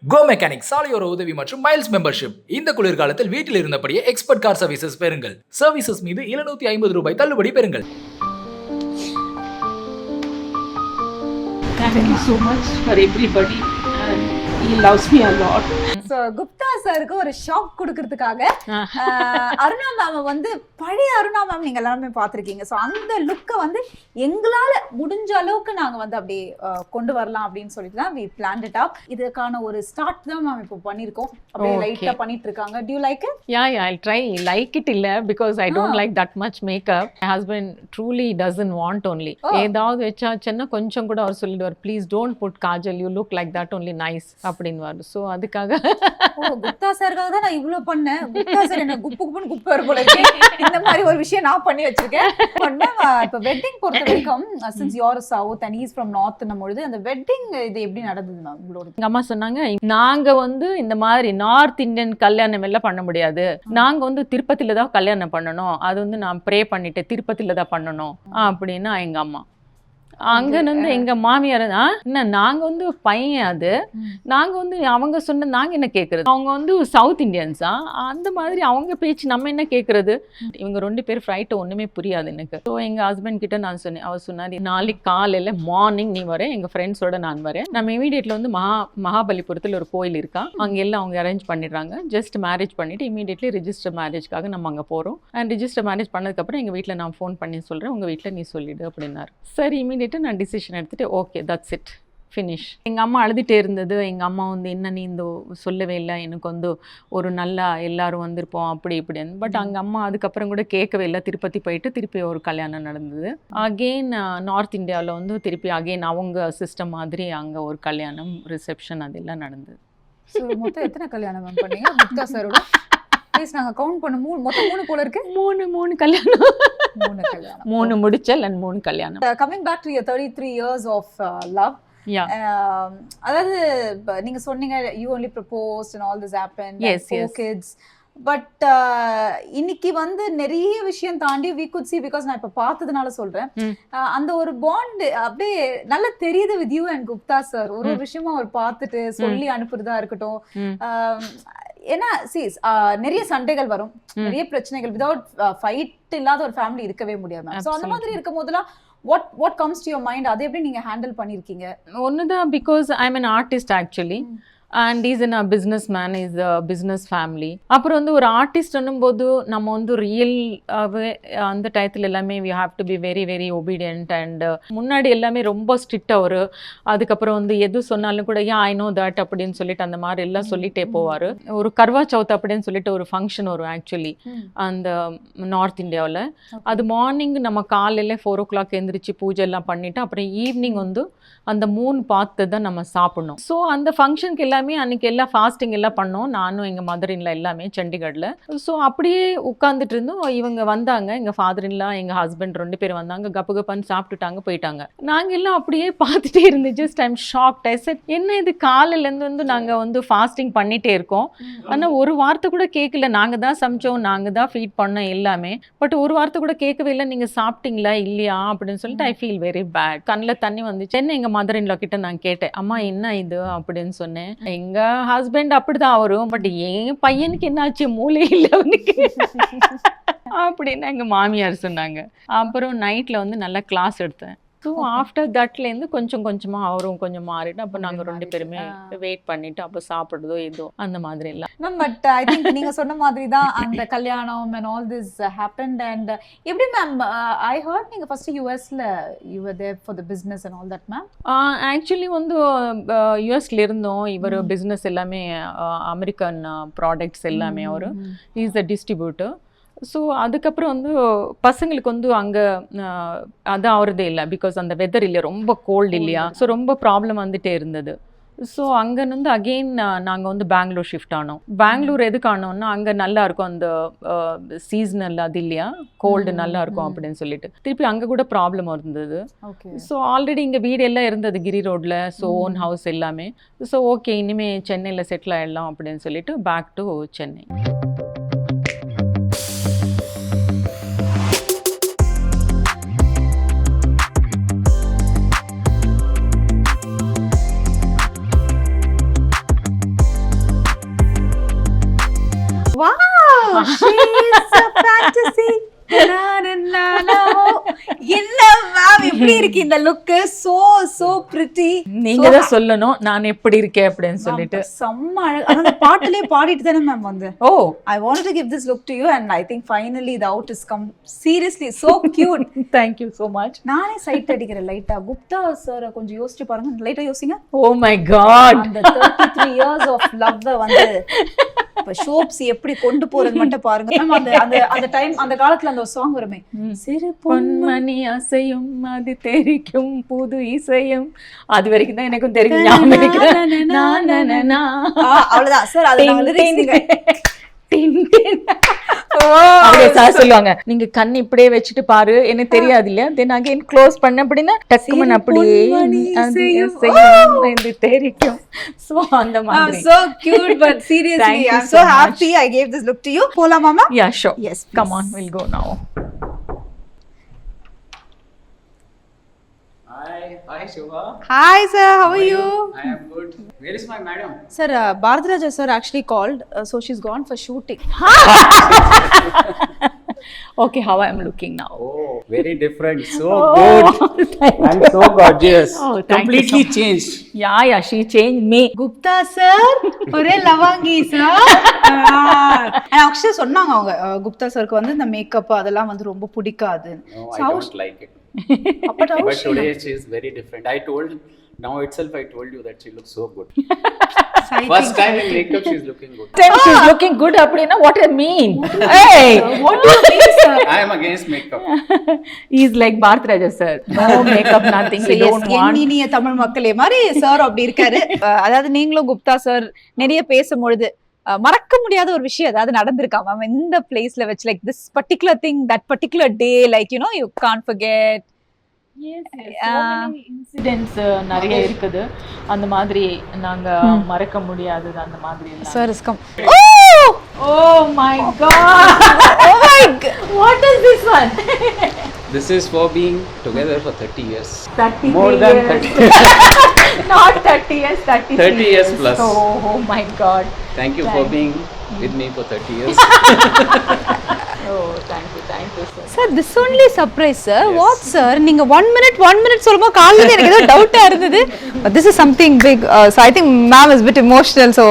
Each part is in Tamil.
கோ மெக்கானிக் சாலையோர உதவி மற்றும் மைல்ஸ் மெம்பர்ஷிப். இந்த குளிர்காலத்தில் வீட்டில் இருந்தபடியே எக்ஸ்பர்ட் கார் சர்வீசஸ் பெறுங்கள். சர்வீசஸ் மீது 750 ரூபாய் தள்ளுபடி பெறுங்கள். Thank you so much for everybody and he loves me a lot. So Gupta சாருக்கு ஒரு ஷாக் கொடுக்கறதுக்காக அருணா மேம் வந்து பழைய அருணா மேம் நீங்க எல்லாருமே பார்த்திருக்கீங்க. ஸோ அந்த லுக்கை வந்து எங்களால முடிஞ்ச அளவுக்கு நாங்க வந்து அப்படியே கொண்டு வரலாம் அப்படின்னு சொல்லிட்டு தான் we planned it up. இதுக்கான ஒரு ஸ்டார்ட் தான் மேம் இப்போ பண்ணிருக்கோம். அப்படியே லைட்டா பண்ணிட்டு இருக்காங்க. Do you like it? Yeah, I'll try. Like it illa because I don't like that much makeup. My husband truly doesn't want only. ஏதாவது வெச்சா சின்ன கொஞ்சம் கூட அவர் சொல்லிடுவார், please don't put kajal, you look like that only nice அப்படின்வாரு. ஸோ அதுக்காக குப்தா சாருக்காக தான் நான் இவ்வளவு பண்ணேன். குப்தா சார் என்ன குப்புன்னு குப்பை போல இந்த மாதிரி ஒரு விஷயம் நான் பண்ணி வச்சிருக்கேன். இப்போ வெட்டிங் பொறுத்த வரைக்கும் since you are south and he is from north பொழுது அந்த வெட்டிங் இது எப்படி நடந்தது மேம் உங்களோட? எங்க அம்மா சொன்னாங்க, நாங்க வந்து இந்த மாதிரி நார்த் இந்தியன் கல்யாணம் எல்லாம் பண்ண முடியாது, நாங்க வந்து திருப்பதியில தான் கல்யாணம் பண்ணணும், அது வந்து நான் ப்ரே பண்ணிட்டு திருப்பதியில தான் பண்ணணும் அப்படின்னா எங்க அம்மா. அங்க வந்து எங்க மாமியார் என்ன நாங்க வந்து பையன், அது நாங்க வந்து அவங்க சொன்ன நாங்க என்ன கேட்கறது, அவங்க வந்து சவுத் இந்தியன்ஸா அந்த மாதிரி அவங்க பேச்சு நம்ம என்ன கேட்கறது. இவங்க 2 பேர் ஃப்ரைட் ஒண்ணுமே புரியாது எனக்கு. ஸோ எங்க ஹஸ்பண்ட் கிட்ட நான் சொன்னேன், அவர் சொன்னாரு நாளைக்கு காலையில மார்னிங் நீ வரேன், எங்க ஃப்ரெண்ட்ஸோட நான் வரேன், நம்ம இமீடியட்ல வந்து மகாபலிபுரத்துல ஒரு கோயில் இருக்கா, அங்க எல்லாம் அவங்க அரேஞ்ச் பண்ணிடுறாங்க, ஜஸ்ட் மேரேஜ் பண்ணிட்டு இமீடியட்லி ரிஜிஸ்டர் மேரேஜ்க்காக நம்ம அங்க போறோம். அண்ட் ரிஜிஸ்டர் மேரேஜ் பண்ணதுக்கப்புறம் எங்க வீட்டில் நான் ஃபோன் பண்ணி சொல்றேன், உங்க வீட்டில் நீ சொல்லிடு அப்படின்னாரு. சரி இமீடியட் நான் டிசிஷன் எடுத்துட்டு ஓகே தட்ஸ் இட் ஃபினிஷ். எங்கள் அம்மா அழுதுகிட்டே இருந்தது. எங்கள் அம்மா வந்து என்ன நீ இந்த சொல்லவே இல்லை, எனக்கு வந்து ஒரு நல்லா எல்லாரும் வந்திருப்போம் அப்படி இப்படின்னு. பட் அங்கே அம்மா அதுக்கப்புறம் கூட கேட்கவே இல்லை. திருப்பதி போயிட்டு திருப்பி ஒரு கல்யாணம் நடந்தது. அகெயின் நார்த் இந்தியாவில் வந்து திருப்பி அகெயின் அவங்க சிஸ்டம் மாதிரி அங்கே ஒரு கல்யாணம் ரிசப்ஷன் அதெல்லாம் நடந்தது. ஸோ மொத்தம் எத்தனை கல்யாணம் மேம் பண்ணீங்க குப்தா சாரோட? நாங்க கவுண்ட் பண்ண மொத்தம் 3 போல இருக்கு. 3 கல்யாணம். 3 கல்யாணம். 3 முடிச்சல் அண்ட் 3 கல்யாணம். Coming back to your 33 years of love. அதாவது நீங்க சொன்னீங்க you only proposed and all this happened. Yes, and 4 yes. kids. But இன்னைக்கு வந்து நிறைய விஷயம் தாண்டி we could see, because நான் இப்ப பார்த்ததுனால சொல்றேன், அந்த ஒரு பாண்ட் அப்படியே நல்லா தெரியுது with you and Gupta sir. ஒரு விஷயமா அவர் பார்த்துட்டு சொல்லி அனுப்புறதா இருக்கட்டும். ஏன்னா நிறைய சண்டைகள் வரும், நிறைய பிரச்சனைகள், வித்வுட் ஃபைட் இல்லாத ஒரு ஃபேமிலி இருக்கவே முடியாது. ஸோ அந்த மாதிரி இருக்கும் போதெல்லாம் what comes to your mind, அதை எப்படி நீங்க ஹேண்டில் பண்ணிருக்கீங்க? ஒண்ணுதான், because I am an artist actually and he's in a businessman, is a business family. அப்புறம் வந்து ஒரு ஆர்டிஸ்ட் போது நம்ம வந்து ரியல் அந்த டயத்தில் எல்லாமே we have to be very very obedient and முன்னாடி எல்லாமே ரொம்ப ஸ்ட்ரிக்ட் அவரு. அதுக்கப்புறம் வந்து எது சொன்னாலும் கூட I know that அப்படின்னு சொல்லிட்டு அந்த மாதிரி எல்லாம் சொல்லிட்டே போவாரு. ஒரு கர்வா சவுத் அப்படின்னு சொல்லிட்டு ஒரு ஃபங்க்ஷன் வரும் ஆக்சுவலி அந்த நார்த் இந்தியாவில். அது மார்னிங் நம்ம காலையில் 4 o'clock எழுந்திரிச்சு பூஜை எல்லாம் பண்ணிட்டு அப்புறம் ஈவினிங் வந்து அந்த மூன் பார்த்து தான் நம்ம சாப்பிடணும். ஸோ அந்த ஃபங்க்ஷனுக்கு எல்லாமே அன்றைக்கி எல்லாம் ஃபாஸ்டிங் எல்லாம் பண்ணோம், நானும் எங்கள் மதர் இன்லா எல்லாமே சண்டிகரில். ஸோ அப்படியே உட்காந்துட்டு இருந்தோம். இவங்க வந்தாங்க, எங்கள் ஃபாதர் இன்லா எங்கள் ஹஸ்பண்ட் 2 பேர் வந்தாங்க, கப்பு கப்பான்னு சாப்பிட்டுட்டாங்க போயிட்டாங்க. நாங்கள் எல்லாம் அப்படியே பார்த்துட்டே இருந்தோம். Just I'm shocked. I set என்ன இது காலையிலேருந்து வந்து நாங்கள் வந்து ஃபாஸ்டிங் பண்ணிகிட்டே இருக்கோம், ஆனால் ஒரு வார்த்தை கூட கேட்கல. நாங்கள் தான் சமைச்சோம், நாங்கள் தான் ஃபீட் பண்ணோம் எல்லாமே, பட் ஒரு வார்த்தை கூட கேட்கவே இல்லை. நீங்கள் சாப்பிட்டீங்களா இல்லையா அப்படின்னு சொல்லிட்டு ஐ ஃபீல் வெரி பேட். கண்ணில் தண்ணி வந்துச்சு. என்ன எங்கள் மதர் இன்லா கிட்ட நான் கேட்டேன், அம்மா என்ன இது அப்படின்னு சொன்னேன். எங்க ஹஸ்பண்ட் அப்படிதான் வரும், பட் என் பையனுக்கு என்னாச்சு, மூளை இல்லை அவனுக்கு அப்படின்னு எங்க மாமியார் சொன்னாங்க. அப்புறம் நைட்ல வந்து நல்லா கிளாஸ் எடுத்தேன். ஸோ ஆஃப்டர் தட்லேருந்து கொஞ்சம் கொஞ்சமாக அவரும் கொஞ்சம் மாறிட்டு அப்போ நாங்கள் 2 பேருமே வெயிட் பண்ணிட்டு அப்போ சாப்பிடுறதோ ஏதோ அந்த மாதிரி எல்லாம் மேம். பட் ஐ திங்க் நீங்கள் சொன்ன மாதிரி தான் அந்த கல்யாணம் and all this happened. and எப்படி மேம் ஐ ஹர்ட் நீங்கள் ஃபர்ஸ்ட் யூஎஸ்ல you were there for the business and all that ma'am? Actually வந்து யூஎஸ்ல இருந்தோம். இவர் பிஸ்னஸ் எல்லாமே அமெரிக்கன் ப்ராடக்ட்ஸ் எல்லாமே அவர் இஸ் அ டிஸ்ட்ரிபியூட்டர். ஸோ அதுக்கப்புறம் வந்து பசங்களுக்கு வந்து அங்கே அதான் ஆகிறதே இல்லை, பிகாஸ் அந்த வெதர் இல்லை, ரொம்ப கோல்டு இல்லையா, ஸோ ரொம்ப ப்ராப்ளம் வந்துட்டே இருந்தது. ஸோ அங்கேருந்து அகெயின் நாங்கள் வந்து பெங்களூர் ஷிஃப்ட் ஆனோம். பெங்களூர் எதுக்கு ஆனோம்னா அங்கே நல்லா இருக்கும், அந்த சீசனல் அது இல்லையா, கோல்டு நல்லா இருக்கும் அப்படின்னு சொல்லிட்டு திருப்பி அங்கே கூட ப்ராப்ளம் இருந்தது. ஸோ ஆல்ரெடி இங்கே வீடு எல்லாம் இருந்தது கிரி ரோடில், ஸோ ஓன் ஹவுஸ் எல்லாமே. ஸோ ஓகே இனிமேல் சென்னையில் செட்டில் ஆகிடலாம் அப்படின்னு சொல்லிட்டு back to Chennai. she's a fantasy. என்ன மேம் எப்படி இருக்கு இந்த லுக்? so pretty. நீங்க தான் சொல்லணும் நான் எப்படி இருக்கேன் அப்படின்னு சொல்லிட்டு. செம்ம அழகா அந்த பாட்டுலயே பாடிட்டு தானே மேம் வந்து. ஓ, I wanted to give this look to you and I think finally the out is come. Seriously so cute. thank you so much. நானே சைட் அடிக்கிறேன் லைட்டா. குப்தா சார் கொஞ்சம் யோசிச்சு பாருங்க, லைட்டா யோசிங்க. oh my god, அந்த 33 years of love வந்து இப்ப ஷோப்ஸ் எப்படி கொண்டு போறது மட்டும் பாருங்க மேம். அந்த டைம் அந்த காலத்துல அந்த சாங் வருமே, சிறு பொன்மணி அசையும் அது தெரிக்கும் புது இசையும், அது வரைக்கும் தான் எனக்கும் தெரியும். ஞாபகம் இருக்கு. அவ்வளவுதான் சார். அது சார் சொல்லுவாங்க, நீங்க கண் இப்படியே வச்சுட்டு பாரு, எனக்கு தெரியாது இல்லையா, தென் அகைன் க்ளோஸ் பண்ண அப்படின்னா டக்குமன் அப்படியே தெரிக்கும். சோ அந்த மாதிரி. so cute but seriously I'm so happy I gave this look to you. போலாமா ma'am? yeah sure, yes please. come on, we'll go now. Hi Shiva. Hi sir, how are you? I am good. Where is my madam? Sir, Bharataraja sir actually called, so she's gone for shooting. okay, how I am looking now? Oh, very different. So good. And so gorgeous. Oh, thank completely you so changed. yeah she changed me. Gupta sir ஒரே லவாங்கி சார். actually சொன்னாங்க அவங்க குப்தா சாருக்கு வந்து இந்த மேக்கப் அதெல்லாம் வந்து ரொம்ப பிடிக்காது. No, I don't like it. but today she is very different. Now itself I told you that she looks so good. I First time in makeup she is looking good. then she's looking good அப்படினா what I mean? hey, what do you mean sir? I am against makeup. he's like Bharataraja sir, no makeup nothing. So we don't yes, want. எண்ணினிய Tamil மக்களே மாதிரி சார் அப்படி இருக்காரு. அதாவது நீங்களும் குப்தா சார் நிறைய பேசும்பொழுது மறக்க முடியாத ஒரு விஷயம் ஏதாவது நடந்திருக்கா மேம் இந்த பிளேஸ்ல வச்சு, like this particular thing, that particular day, like you know you can't forget? yes so many incidents நிறைய இருக்குது. அந்த மாதிரி நாங்க மறக்க முடியாதது அந்த மாதிரி எல்லாம். Sir is come. oh my god, oh my god, what is this one? This is for being together for 30 years. 30 More than years. 30. not 30 years, 30 years plus. oh my god, Thank you for being with me for 30 years. oh thank you sir. Sir this only surprise sir. What sir நீங்க 1 minute சொல்லும்போது காலையில எனக்கு ஏதோ டவுட்டா இருந்தது. But this is something big. so I think ma'am is bit emotional, so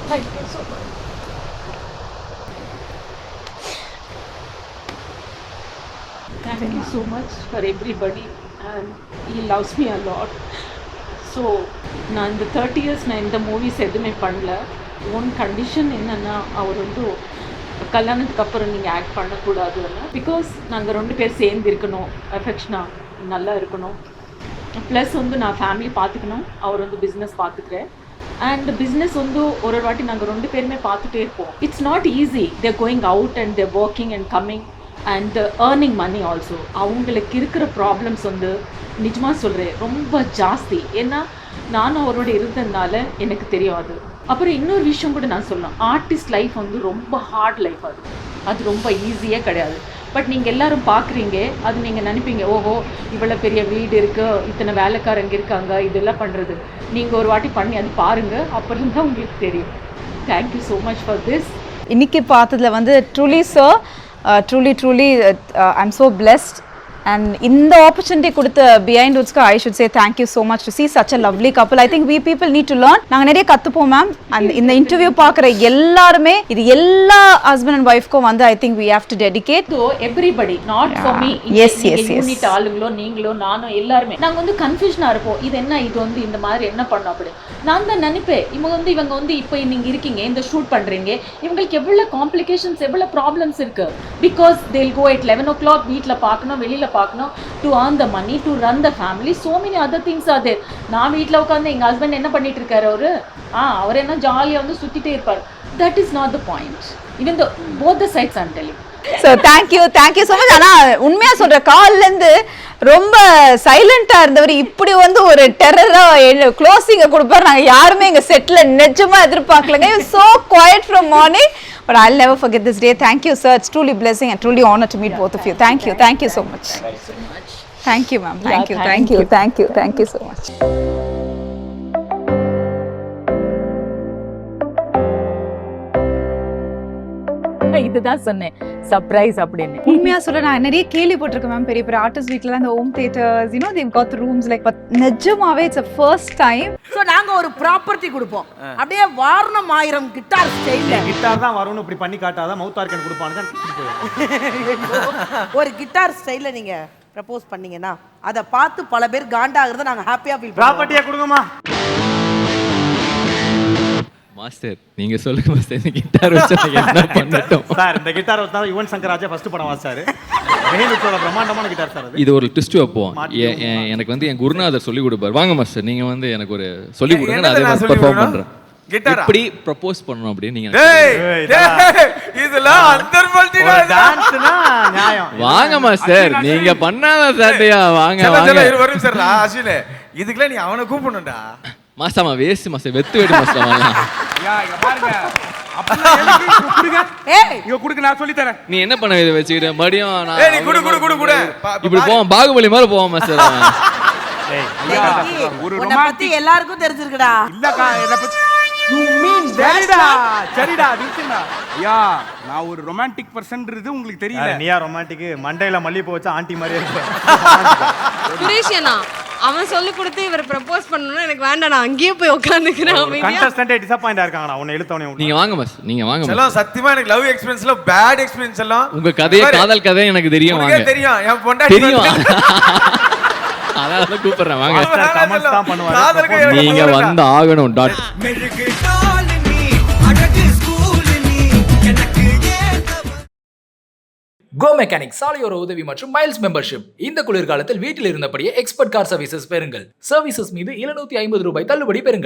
thank you so much. Thank you so much for everybody and he loves me a lot. So நான் இந்த 30 years நான் இந்த மூவிஸ் எதுவுமே பண்ணல. ஒன் கண்டிஷன் என்னன்னா, அவர் வந்து கல்யாணத்துக்கு அப்புறம் நீங்கள் ஆக்ட் பண்ணக்கூடாதுன்னு. பிகாஸ் நாங்கள் 2 பேர் சேர்ந்து இருக்கணும், அஃபெக்ஷனாக நல்லா இருக்கணும். ப்ளஸ் வந்து நான் ஃபேமிலி பார்த்துக்கணும், அவர் வந்து பிஸ்னஸ் பார்த்துக்கிறேன். அண்ட் பிஸ்னஸ் வந்து ஒரு வாட்டி நாங்கள் 2 பேருமே பார்த்துட்டே இருப்போம். It's not easy. They're going out and they're working and coming and earning money also. அவங்களுக்கு இருக்கிற ப்ராப்ளம்ஸ் வந்து நிஜமாக சொல்கிறேன் ரொம்ப ஜாஸ்தி. ஏன்னா நானும் அவரோட இருந்ததுனால எனக்கு தெரியும் அது. அப்புறம் இன்னொரு விஷயம் கூட நான் சொல்லலாம், ஆர்டிஸ்ட் லைஃப் வந்து ரொம்ப ஹார்ட் லைஃப். அது ரொம்ப ஈஸியே கிடையாது. பட் நீங்கள் எல்லாரும் பார்க்குறீங்க, அது நீங்கள் நினைப்பீங்க ஓஹோ இவ்வளோ பெரிய வீடு இருக்குது, இத்தனை வேலைக்காரங்க இருக்காங்க, இதெல்லாம் பண்ணுறது. நீங்கள் ஒரு வாட்டி பண்ணி அது பாருங்கள், அப்புறம் தான் உங்களுக்கு தெரியும். Thank you so much for this. இன்னைக்கு பார்த்ததுல வந்து truly sir, truly I am so blessed. And இந்த opportunity கொடுத்த Behind Woodsக்கு I should say thank you so much to see such a lovely couple. I think we people need to learn. நாங்க நிறைய கத்துப்போம் மேம். and இந்த இன்டர்வியூ பார்க்குற எல்லாருமே இது எல்லா ஹஸ்பண்ட் அண்ட் ஒய்ஃப்க்கும் வந்து I think we have to dedicate. So everybody, not for me. Yes. Unit ஆளுங்களோ நீங்களோ நானோ எல்லாருமே நாங்கள் வந்து கன்ஃபியூஷனாக இருப்போம். இது என்ன, இது வந்து இந்த மாதிரி என்ன பண்ணோம் அப்படி. நான் தான் நினைப்பேன் இவங்க வந்து இப்போ நீங்கள் இருக்கீங்க, இந்த ஷூட் பண்ணுறீங்க, இவங்களுக்கு எவ்வளோ காம்ப்ளிகேஷன்ஸ், எவ்வளோ ப்ராப்ளம்ஸ் இருக்குது. Because they'll go at 11 o'clock, வீட்டில் பார்க்கணும், வெளியில் பார்க்கணும், to earn the money, to run the family, so many other things are there. நான் வீட்டில் உட்காந்து எங்கள் ஹஸ்பண்ட் என்ன பண்ணிட்டு இருக்காரு, அவர் என்ன ஜாலியாக வந்து சுற்றிட்டே இருப்பார். that is not the point. even though both the sides I'm telling. So thank you so much. ஆனா உண்மையா சொல்ற, கால்ல இருந்து ரொம்ப சைலண்டா இருந்தவர் இப்படி வந்து ஒரு டெரரா க்ளோசிங்க கொடுப்பாரு. நாங்க யாருமே எங்க செட்ல நிஜமா எதிர்பார்க்கலங்க. so quiet from morning, but I'll never forget this day. Thank you sir, it's truly blessing and truly honor to meet both of you. Thank you so much. Thank you ma'am. Thank you so much. இதுதான் சொன்னேன் சர்ப்ரைஸ் அப்படின்னு. உண்மையா சொல்ல நான் நிறைய கேள்விப்பட்டிருக்கேன் மேம், பெரிய பெரிய ஆர்டிஸ்ட் வீட்ல அந்த home theatres they've got rooms like, but நிஜமாவே it's a first time. So நாங்க ஒரு ப்ராப்பர்ட்டி கொடுப்போம், அப்படியே வாரணம் ஆயிரம் கிட்டார் ஸ்டைல்ல. கிட்டார் தான் வரும்னு இப்படி பண்ணி காட்டாத மவுத் ஆர்கன் கொடுப்பானுங்க. ஒரு கிட்டார் ஸ்டைல்ல நீங்க ப்ரப்போஸ் பண்ணீங்கன்னா அதை பார்த்து பல பேர் காண்டாகிறத நாங்க ஹாப்பியா ஃபீல் பண்ணுவோம். ப்ராப்பர்ட்டியா கொடுங்கம்மா. மாஸ்டர் நீங்க சொல்லுங்க மாஸ்டர், இந்த கிட்டார் வச்சு நான் என்ன பண்ணட்டும் சார்? இந்த கிட்டார் வச்சா யுவன் சங்கர் ராஜா ஃபர்ஸ்ட் படம் வாசிச்சாரு. வேணுச்சோட பிரம்மாண்டமான கிட்டார் சார் அது. இது ஒரு ட்விஸ்ட் வைப்போம். எனக்கு வந்து என் குருநாதர் சொல்லி கொடுப்பார். வாங்க மாஸ்டர் நீங்க வந்து எனக்கு ஒரு சொல்லி கொடுங்க, நான் அதே மாதிரி பெர்ஃபார்ம் பண்றேன். எப்படி ப்ரொபோஸ் பண்ணனும் அப்படி நீங்க இதெல்லாம் அந்தர்மல்டினா டான்ஸ்னா நியாயம். வாங்க மாஸ்டர் நீங்க பண்ணாத சாட்டியா வாங்க வாங்க. வரும் சார் அஸ்வினே, இதுக்குலாம் நீ அவனை கூப்பிடணும்டா. மாஸ்டர் வேஸ்ட் மாஸ்டர், வெத்து வெட்டு மாஸ்டர் வாங்க. இங்க பாருங்க, அப்பலாம் குடுங்க. இங்க குடுங்க, நான் சொல்லி தரேன். நீ என்ன பண்ண இத வச்சிட்டு மறுபடியும் நான் நீ குடு இப்படி போவோம், பாகுபலி மாதிரி போவோம் மாஸ்டர். ஒரு பத்தி எல்லாருக்கும் தெரிஞ்சிருக்குடா. இல்லக்கா என்ன பத்தி சரிடா நிச்சயமா. ஐயா நான் ஒரு ரொமான்டிக் பர்சன்றது உங்களுக்கு தெரியல. நீயா ரொமான்டிக்? மண்டையில மல்லிப்பூ வச்சா ஆண்டி மாதிரியே இருக்கு. சுரேஷனா அவன் சொல்லி கொடுத்து இவர் ப்ரப்போஸ் பண்ணனும், எனக்கு வேண்டாம், நான் அங்கேயே போய் உட்கார்ந்துக்கிறேன் அமைதியா. கண்டஸ்டன்ட் டிசப்பாயிண்ட் ஆயிருக்காங்கடா உன்னை இழுத்தவனே. நீங்க வாங்க மாஸ்டர், நீங்க வாங்க எல்லாம் சத்தியமா எனக்கு லவ் எக்ஸ்பீரியன்ஸ்ல பேட் எக்ஸ்பீரியன்ஸ் எல்லாம். உங்க கதையே காதல் கதை எனக்கு தெரியும். வாங்க தெரியும், என் பொண்டாட்டி தெரியும். அதான் கூப்பிடுறேன் வாங்க. கமெண்ட்ஸ் தான் பண்ணுவாங்க. நீங்க வந்து ஆகணும் டாட். கோ மெக்கானிக் சாலையோர உதவி மற்றும் மைல்ஸ் மெம்பர்ஷிப். இந்த குளிர்காலத்தில் வீட்டில் இருந்தபடியே எக்ஸ்பர்ட் கார் சர்வீசஸ் பெறுங்கள். சர்வீசஸ் மீது 750 ரூபாய் தள்ளுபடி பெறுங்கள்.